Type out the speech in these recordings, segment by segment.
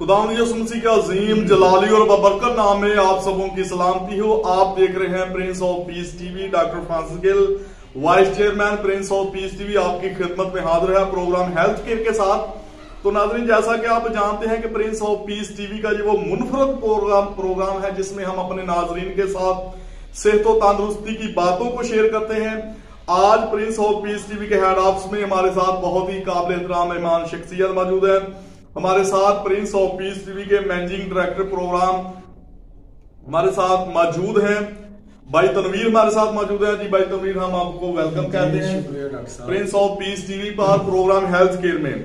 खुदावंद यीशु मसीह के अजीम जलाली और बबरकत नाम में आप सबों की सलामती हो। आप देख रहे हैं Prince of peace TV. Doctor Francis Gill, vice chairman Prince of peace TV, आपकी खिदमत में हाजिर है प्रोग्राम हेल्थ केयर के साथ। तो नाज़रीन, जैसा कि आप जानते हैं कि प्रिंस ऑफ पीस टीवी का ये वो मुनफरद प्रोग्राम है जिसमें हम अपने नाजरीन के साथ सेहत और तंदुरुस्ती की बातों को शेयर करते हैं। आज प्रिंस ऑफ पीस टीवी के हेड ऑफिस में हमारे साथ बहुत ही काबिल एहतराम मेहमान शख्सियत मौजूद है। हमारे साथ प्रिंस ऑफ पीस टीवी के मैनेजिंग डायरेक्टर प्रोग्राम हमारे साथ मौजूद हैं। भाई तनवीर हमारे साथ मौजूद है। जी भाई तनवीर, हम आपको वेलकम कहते हैं प्रिंस ऑफ पीस टीवी पर प्रोग्राम हेल्थ केयर में।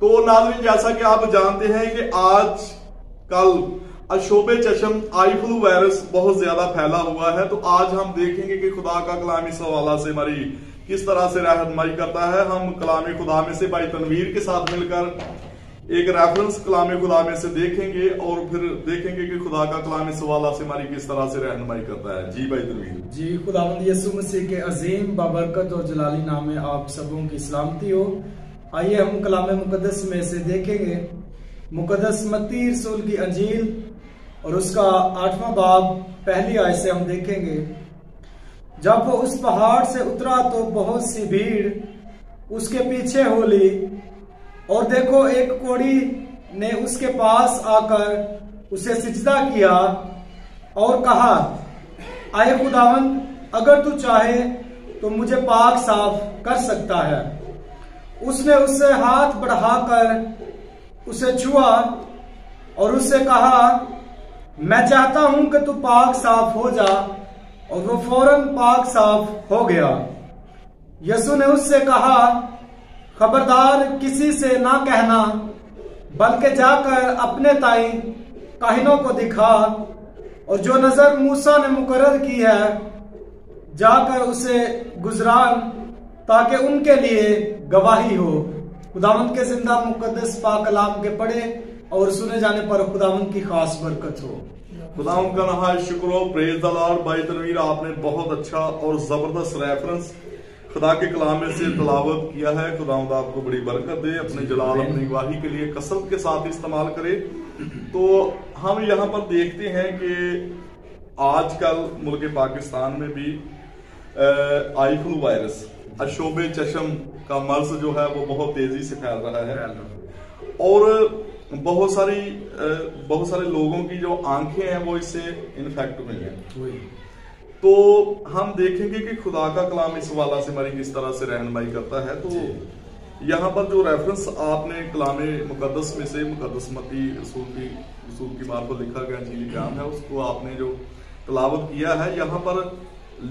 तो नाज़रीन, जैसा कि आप जानते हैं कि आज कल अशोबे चशम आई फ्लू वायरस बहुत ज्यादा फैला हुआ है। तो आज हम देखेंगे कि खुदा का कलाम इस हवाला से हमारी किस तरह से रहनुमाई करता है। हम कलाम खुदा में से भाई तनवीर के साथ मिलकर एक रेफरेंस कलाम खुदा में से देखेंगे और फिर देखेंगे कि खुदा का कलाम इस हवाला से हमारी किस तरह से रहनुमाई करता है। जी भाई तनवीर। जी, खुदावंद यीशु मसीह के अजीम बाबरकत और जलाली नाम में आप सबों की सलामती हो। आइए हम कलाम मुकद्दस में से देखेंगे मुकद्दस मत्ती रसूल की अंजील और उसका 8वां बाब पहली आयत से हम देखेंगे। जब वो उस पहाड़ से उतरा तो बहुत सी भीड़ उसके पीछे हो ली, और देखो एक कोढ़ी ने उसके पास आकर उसे सिजदा किया और कहा, आए खुदावंद, अगर तू चाहे तो मुझे पाक साफ कर सकता है। उसने उससे हाथ बढ़ाकर उसे छुआ और उससे कहा, मैं चाहता हूं कि तू पाक साफ हो जा। और वो फौरन पाक साफ हो गया। यीशु ने उससे कहा, खबरदार किसी से ना कहना, बल्कि जाकर अपने ताई काहिनों को दिखा, और जो नजर मूसा ने मुकर्रर की है जाकर उसे गुजरान, ताकि उनके लिए गवाही हो। खुदावंद के जिंदा मुकद्दस पाक कलाम के पढ़े और सुने जाने पर खुदावंद की खास बरकत हो। खुदावंद का नहायत शुक्र हो। Praise the Lord. भाई तनवीर, आपने बहुत अच्छा और जबरदस्त रेफरेंस खुदा के कलाम में से तलावत किया है। खुदावंद आपको बड़ी बरकत दे, अपने जलाल अपनी गवाही के लिए कसरत के साथ इस्तेमाल करे। तो हम यहाँ पर देखते हैं कि आजकल मुल्क पाकिस्तान में भी आई फ्लू वायरस अशोबे चशम का मर्ज जो है वो बहुत तेजी से फैल रहा है और बहुत सारे लोगों की जो आंखें हैं वो इससे इन्फेक्ट हुई हैं। तो हम देखेंगे कि खुदा का कलाम इस हवाला से हमारी किस तरह से रहनुमाई करता है। तो यहाँ पर जो रेफरेंस आपने कलाम मुकद्दस में से मुकद्दस मत्ती रसूल की मार्फत लिखा गया अंजीली कलाम है, उसको आपने जो तलावत किया है, यहाँ पर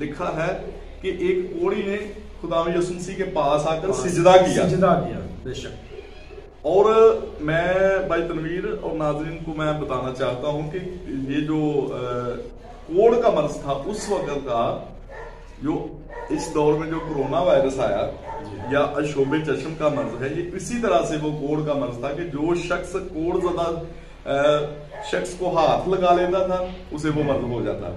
लिखा है कि एक कोढ़ी ने खुदा यीशु मसीह के पास आकर सिजदा किया। बेशक। और मैं भाई तनवीर और नाजरीन को मैं बताना चाहता हूँ कि ये जो कोढ़ का मर्ज था उस वक्त का, जो इस दौर में जो कोरोना वायरस आया या अशोबे चशम का मर्ज है, ये इसी तरह से वो कोढ़ का मर्ज था कि जो शख्स कोढ़ ज़्यादा शख्स को हाथ लगा लेता था उसे वो मर्ज हो जाता।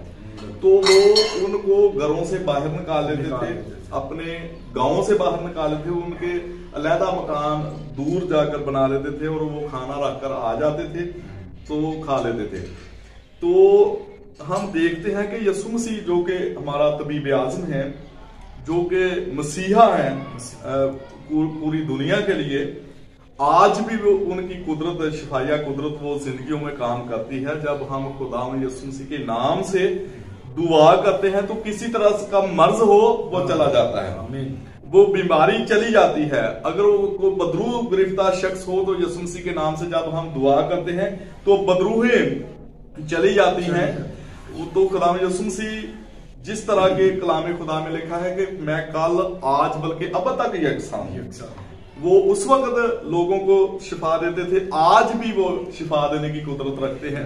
तो वो उनको घरों से बाहर निकाल लेते थे, अपने गांवों से बाहर निकाल लेते थे, उनके अलहदा मकान दूर जाकर बना लेते थे और वो खाना रखकर आ जाते थे तो खा लेते थे। तो हम देखते हैं कि यीशु मसीह जो कि हमारा तबीब आज़म है, जो कि मसीहा हैं पूरी दुनिया के लिए, आज भी वो उनकी कुदरत, शिफाया कुदरत वो जिंदगियों में काम करती है। जब हम खुदा यीशु मसीह के नाम से दुआ करते हैं तो किसी तरह का मर्ज हो वो चला जाता है, वो बीमारी चली जाती है। अगर वो बदरू गिरफ्तार शख्स हो तो यीशु मसीह के नाम से जब हम दुआ करते हैं तो बदरूहें चली जाती हैं। तो कलाम यीशु मसीह जिस तरह के कलाम खुदा में लिखा है कि मैं कल आज बल्कि अब तक यकसां, वो उस वक्त लोगों को शिफा देते थे, आज भी वो शिफा देने की कुदरत रखते हैं।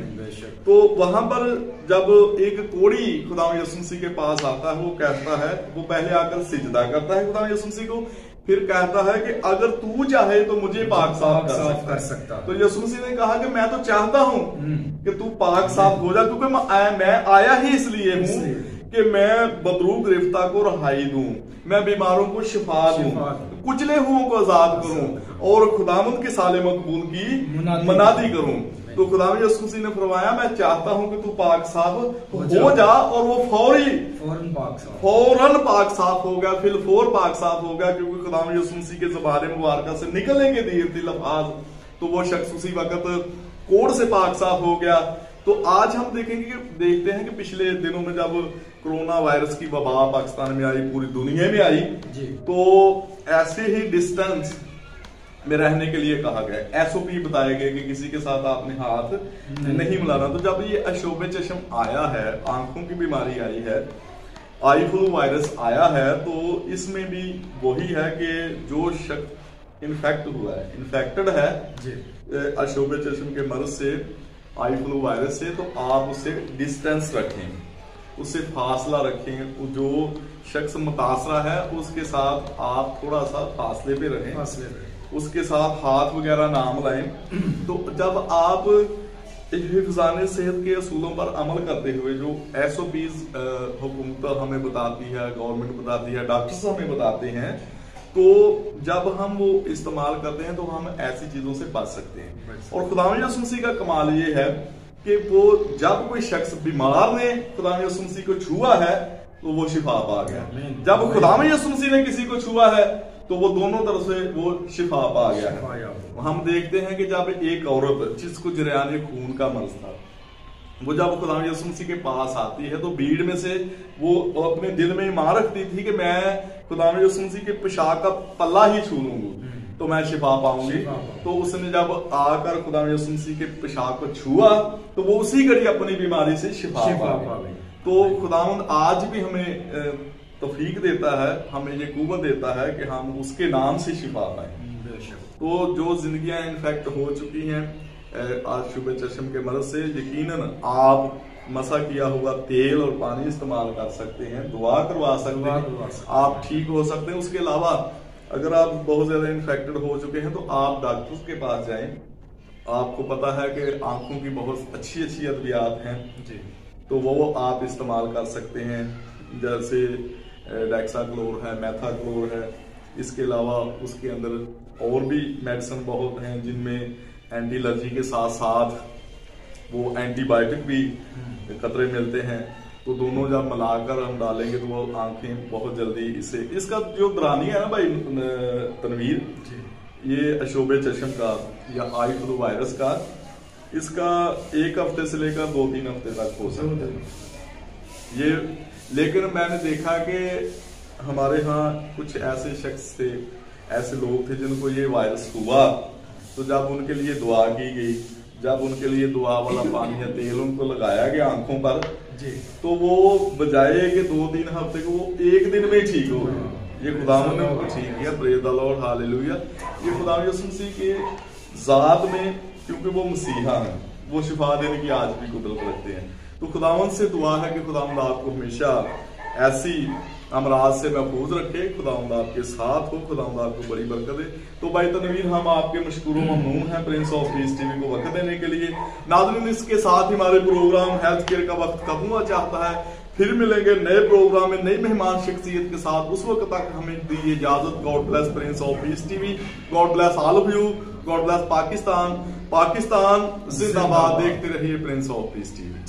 तो वहां पर जब एक कोढ़ी खुदा यीशु मसीह के पास आता है, वो कहता है, वो पहले आकर सिजदा करता है खुदा यीशु मसीह को, फिर कहता है कि अगर तू चाहे तो मुझे पाक साफ कर सकता। तो यीशु मसीह ने कहा कि मैं तो चाहता हूं कि तू पाक साफ हो जा, क्योंकि मैं आया ही इसलिए हूं कि मैं बदरूह गिरफ्तार को रहाई दूं, मैं बीमारों को शिफा दूं, कुचले हुओं को आजाद करूं और खुदावंद के साले मकबूल की मनादी करूं। तो खुदावंद यीशु मसीह ने फरमाया, मैं चाहता हूं कि तू पाक साफ हो जा, और वो फौरन पाक साफ हो गया, फिर पाक साफ हो गया, क्योंकि खुदावंद यीशु मसीह के ज़बान मुबारका से निकलेंगे दीर लफ्ज़, तो वो शख्स उसी वक्त कोढ़ से पाक साफ हो गया। तो आज हम देखते हैं कि पिछले दिनों में जब कोरोना वायरस की वबा पाकिस्तान में आई, पूरी दुनिया में आई, तो ऐसे ही डिस्टेंस में रहने के लिए कहा गया, एसओपी बताए गए कि किसी के साथ आपने हाथ नहीं मिलाना। तो जब ये अशोबे चश्म आया है, आंखों की बीमारी आई है, आई फ्लू वायरस आया है, तो इसमें भी वही है कि जो शख्स इन्फेक्टेड है अशोबे चश्म के मर्ज से, आई फ्लू वायरस से, तो आप उससे डिस्टेंस रखें, उससे फासला रखें। जो शख्स मुतासरा है उसके साथ आप थोड़ा सा फासले पे रहें, उसके साथ हाथ वगैरह ना मिलाएं। तो जब आप हिफाज़ाने सेहत के असूलों पर अमल करते हुए, जो SOPs हुकूमत हमें बताती है, गवर्नमेंट बताती है, डॉक्टर्स हमें बताते हैं, तो जब हम वो इस्तेमाल करते हैं तो हम ऐसी चीजों से बच सकते हैं। और खुदावंद यीशु मसीह का कमाल ये है कि वो जब कोई शख्स बीमार ने खुदावंद यीशु मसीह को छुआ है तो वो शिफा पा गया, जब खुदावंद यीशु मसीह ने किसी को छुआ है तो वो दोनों तरफ से वो शिफा पा गया है। हम देखते हैं कि जब एक औरत जिसको जरियाने खून का मर्ज था, वो जब खुदावंद यीशु मसीह के पास आती है, तो भीड़ में से वो अपने दिल में ईमान रखती थी कि मैं खुदावंद यीशु मसीह के पेशाब का पल्ला ही छू लूंगी तो मैं शिफा पाऊंगी। तो उसने जब आकर खुदावंद यीशु मसीह के पेशाब को छुआ तो वो उसी घड़ी अपनी बीमारी से शिफा पा गई। तो खुदावंद आज भी हमें तौफीक देता है, हमें ये कुव्वत देता है कि हम उसके नाम से शिफा पाएं। तो जो जिंदगियां इन्फेक्ट हो चुकी हैं आज शुबे चश्म के मर्ज से, यकीनन आप मसा किया हुआ तेल और पानी इस्तेमाल कर सकते हैं, दुआ करवा सकते हैं, आप ठीक हो सकते हैं। उसके अलावा अगर आप बहुत ज्यादा इन्फेक्टेड हो चुके हैं तो आप डॉक्टर्स के पास जाएं। आपको पता है कि आंखों की बहुत अच्छी अच्छी अद्वियात हैं जी, तो वो आप इस्तेमाल कर सकते हैं, जैसे डेक्साक्लोर है, मेथाक्लोर है। इसके अलावा उसके अंदर और भी मेडिसिन बहुत हैं जिनमें एंटी एलर्जी के साथ साथ वो एंटीबायोटिक भी कतरे मिलते हैं। तो दोनों जब मिलाकर हम डालेंगे तो वो आंखें बहुत जल्दी इससे, इसका जो दरानी है ना भाई तनवीर, ये अशोबे चश्म का या आई फ्लू वायरस का, इसका 1 हफ्ते से लेकर 2-3 हफ्ते तक हो सकता है ये। लेकिन मैंने देखा कि हमारे यहाँ कुछ ऐसे शख्स थे, ऐसे लोग थे जिनको ये वायरस हुआ, तो जब उनके लिए दुआ की गई, जब उनके लिए दुआ वाला पानी या तेल उनको लगाया गया आंखों पर जी, तो वो बजाय कि 2-3 हफ्ते को वो 1 दिन में ठीक हो गए। ये खुदावंद ने उनको ठीक किया, प्रेज़ द लॉर्ड, हालेलुया। ये खुदावंद यीशु मसीह के ज़ात में, क्योंकि वो मसीहा हैं, वो शिफा देने की आज भी कुदरत रखते हैं। तो खुदावंद से दुआ है कि खुदावंद आपको हमेशा ऐसी अमराज से महफूज रखे, खुदावंद आपके साथ हो, खुदावंद आपको बड़ी बरकत दे। तो भाई तनवीर, हम आपके मशकूर ममनून हैं प्रिंस ऑफ पीस टीवी को वक्त देने के लिए। नाज़रीन, इसके साथ ही हमारे प्रोग्राम हेल्थ केयर का वक्त खत्म हुआ चाहता है। फिर मिलेंगे नए प्रोग्राम में नई मेहमान शख्सियत के साथ। उस वक्त तक हमें दी इजाजत। God bless Prince of peace TV, God bless all of you, God bless Pakistan. Pakistan जिंदाबाद। देखते रहिए प्रिंस ऑफ पीस टीवी।